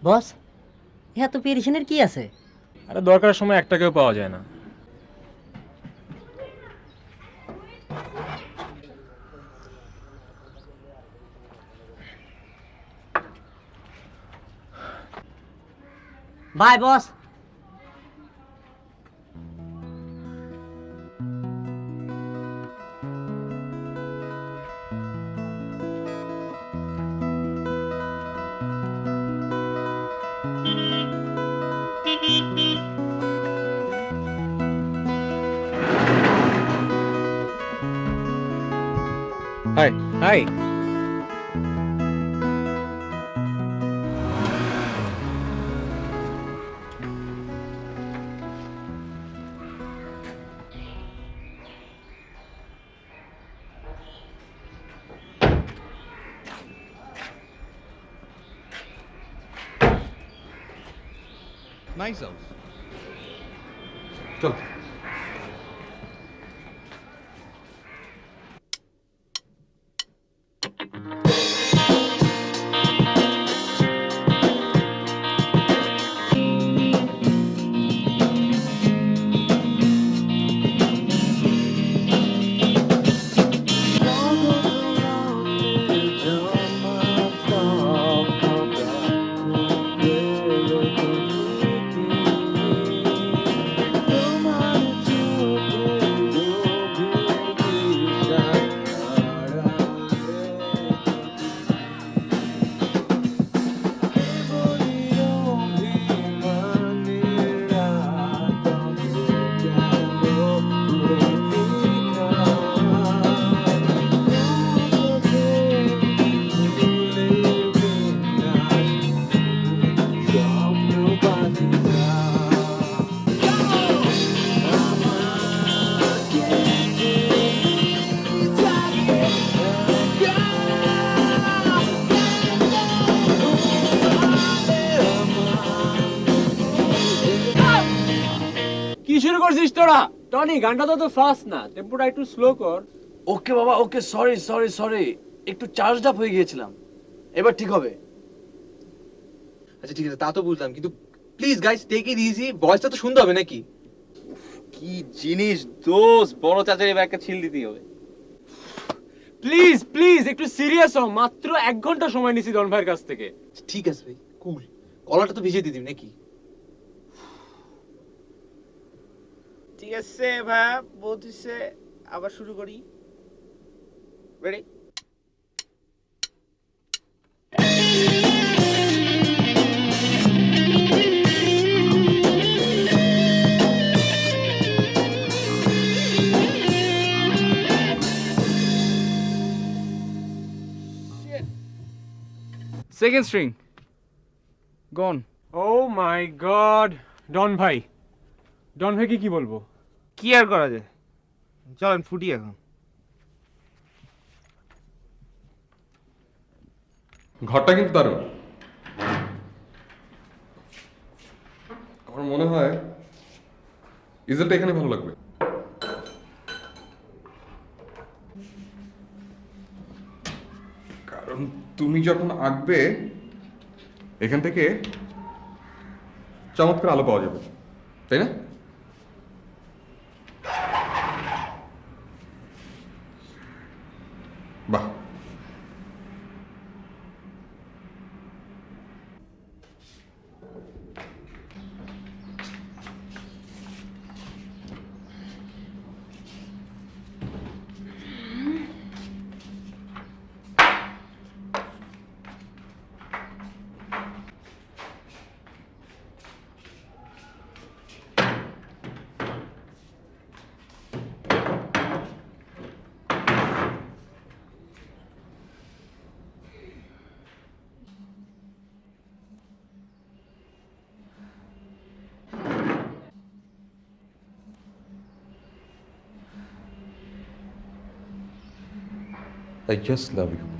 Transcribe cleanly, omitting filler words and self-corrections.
বস, এত পেরেশানের কি আছে? আরে দরকারের সময় একটাকেও পাওয়া যায় না। Bye boss. Hi. Hi. Nice house. চল। কি শুরু করছিস তোরা? টনি, গানটা তো ফাস্ট না, টেম্পোটা একটু স্লো কর। ওকে বাবা, ওকে, সরি সরি সরি, একটু চার্জড আপ হয়ে গিয়েছিলাম। এবার ঠিক হবে। আচ্ছা ঠিক আছে, তা তো বুঝলাম, কিন্তু please guys take it easy, ভয়েসটা তো শুনতে হবে নাকি? কি জিনিস দোস্ত, বড় চাচার এবার একটা ছিল দিতেই হবে। প্লিজ প্লিজ একটু সিরিয়াস হও, মাত্র 1 ঘন্টা সময় নিছি ডন ভাইয়ের কাছ থেকে। ঠিক আছে ভাই, কুল, কলাটা তো ভিজিয়ে দিয়ে দিবি নাকি? ঠিক আছে ভাইয়া, বলতেছে আবার শুরু করি। রেডি? Second string. Gone. ও মাই গড, ডন ভাই, ডন ভাইকে কি বলবো? কি আর করা যায়, চলেন ফুটি এখন। ঘরটা কিন্তু দারুণ। আমার মনে হয় ইজেলটা এখানে ভালো লাগবে। কারণ তুমি যখন আঁকবে এখান থেকে চমৎকার আলো পাওয়া যাবে, তাই না? বাহ, I just love you.